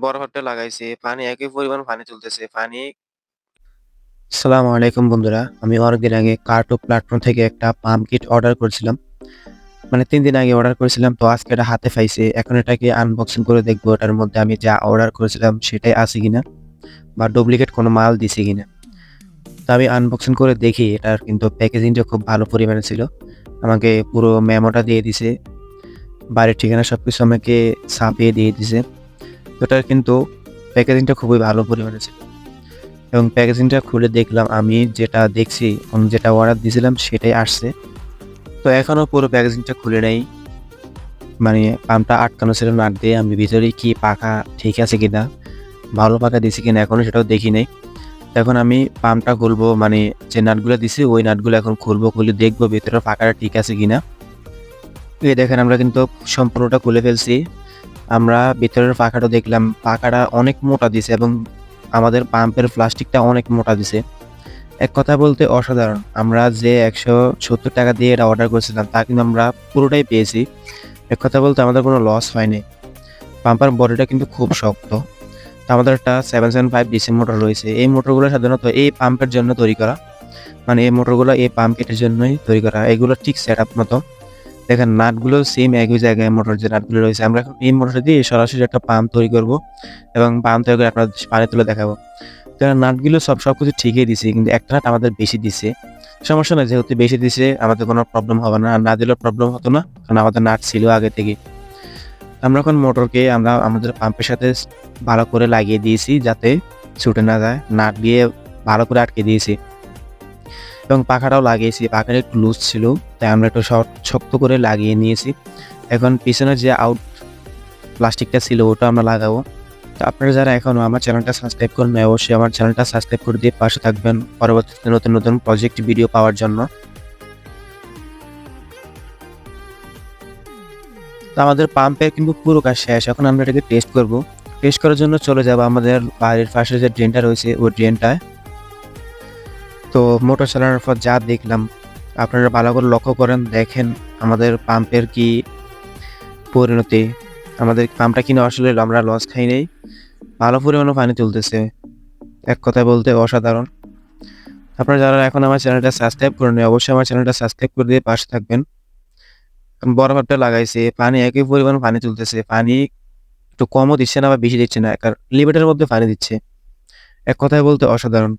বরফটা লাগাইছি। পানি একই পরিমাণ পানি তুলতেছে। আসসালামু আলাইকুম বন্ধুরা। আমি অনেকদিন আগে কার্টুন প্ল্যাটফর্ম থেকে একটা পাম্প কিট অর্ডার করেছিলাম। মানে ৩ দিন আগে অর্ডার করেছিলাম। তো আজকে এটা হাতে পাইছি। এখন এটাকে আনবক্সিং করে দেখবো এটার মধ্যে আমি যা অর্ডার করেছিলাম সেটাই আছে কিনা বা ডুপ্লিকেট কোনো মাল দিছে কিনা। তো আমি আনবক্সিং করে দেখি এটার কিন্তু প্যাকেজিংটা খুব ভালো পরিমাণে ছিল। আমাকে পুরো মেমোটা দিয়ে দিছে। বাড়ির ঠিকানা সবকিছু আমাকে ছাপিয়ে দিয়ে দিছে। তো এটার কিন্তু প্যাকেজিংটা খুবই ভালো পরিমাণে ছিল। এবং প্যাকেজিংটা খুলে দেখলাম আমি যেটা দেখছি যেটা অর্ডার দিয়েছিলাম সেটাই আসছে। তো এখনো পুরো প্যাকেজিংটা খুলে নাই। মানে পাম্পটা আটকানো ছিল নাট দিয়ে। আমি ভিতরে কি পাখা ঠিক আছে কিনা, ভালো পাখা দিছি কিনা এখনো সেটাও দেখি নাই। এখন আমি পাম্পটা খুলবো, মানে যে নাটগুলো দিছি ওই নাটগুলো এখন খুলবো, খুলে দেখবো ভিতরে পাখাটা ঠিক আছে কিনা। এই দেখেন আমরা কিন্তু সম্পূর্ণটা খুলে ফেলছি। আমরা ভিতরের পাখাটা দেখলাম, পাখাটা অনেক মোটা দিছে এবং আমাদের পাম্পের প্লাস্টিকটা অনেক মোটা দিছে। এক কথা বলতে অসাধারণ। আমরা যে ১৭০ টাকা দিয়ে এটা অর্ডার করেছিলাম তা কিন্তু আমরা পুরোটাই পেয়েছি। এক কথা বলতে আমাদের কোনো লস হয়নি। পাম্পার বডিটা কিন্তু খুব শক্ত। তো আমাদের একটা 775 ডিসি মোটর রয়েছে। এই মোটরগুলো সাধারণত এই পাম্পের জন্য তৈরি করা। মানে এই মোটরগুলো এই পাম্প কিটের জন্যই তৈরি করা। এগুলো ঠিক সেটআপ মতো। দেখেন নাটগুলো সেম একই জায়গায় মোটর যে নাটগুলো রয়েছে। আমরা এখন এই মোটর দিয়ে সরাসরি একটা পাম্প তৈরি করব এবং পাম্প তৈরি করে আপনাদের পানি তুলে দেখাবো। তো নাটগুলো সবকিছু ঠিকই দিছে, কিন্তু একটা নাট আমাদের বেশি দিছে। সমস্যা নাই, যেহেতু বেশি দিছে আমাদের কোনো প্রবলেম হবে না। আর না দিলেও প্রবলেম হতো না, কারণ আমাদের নাট ছিল আগে থেকে। আমরা এখন মোটরকে আমরা আমাদের পাম্পের সাথে ভালো করে লাগিয়ে দিয়েছি যাতে ছুটে না যায়। নাট দিয়ে ভালো করে আটকে দিয়েছি এবং পাখাটাও লাগিয়েছি। পাখাটা একটু লুজ ছিল, তাই আমরা একটু শক্ত করে লাগিয়ে নিয়েছি। এখন পিছনে যে আউট প্লাস্টিকটা ছিল ওটা আমরা লাগাবো। তো আপনারা যারা এখনো আমার চ্যানেলটা সাবস্ক্রাইব করেন নাই, অবশ্যই আমার চ্যানেলটা সাবস্ক্রাইব করে দিয়ে পাশে থাকবেন পরবর্তীতে নতুন নতুন প্রজেক্ট ভিডিও পাওয়ার জন্য। তো আমাদের পাম্পের কিন্তু পুরো কাজ শেষ। এখন আমরা এটাকে টেস্ট করব। টেস্ট করার জন্য চলে যাব আমাদের বাড়ির পাশে যে ড্রেনটা রয়েছে ওই ড্রেনটায়। তো মোটর চালানোর পর যা দেখলাম আপনারা ভালো করে লক্ষ্য করেন, দেখেন আমাদের পাম্পের কি পরিণতি। আমাদের পাম্পটা কিনে আসলে আমরা লস খাই নাই, ভালো পরিমাণে পানি তুলতেছে। এক কথায় বলতে অসাধারণ। আপনারা যারা এখন আমার চ্যানেলটা সাবস্ক্রাইব করেন অবশ্যই আমার চ্যানেলটা সাবস্ক্রাইব করে দিয়ে পাশে থাকবেন। বরফটা লাগাইছে, পানি একই পরিমাণ পানি তুলতেছে। পানি একটু কমও দিচ্ছে না বা বেশি দিচ্ছে না, লিমিটের মধ্যে পানি দিচ্ছে। এক কথায় বলতে অসাধারণ।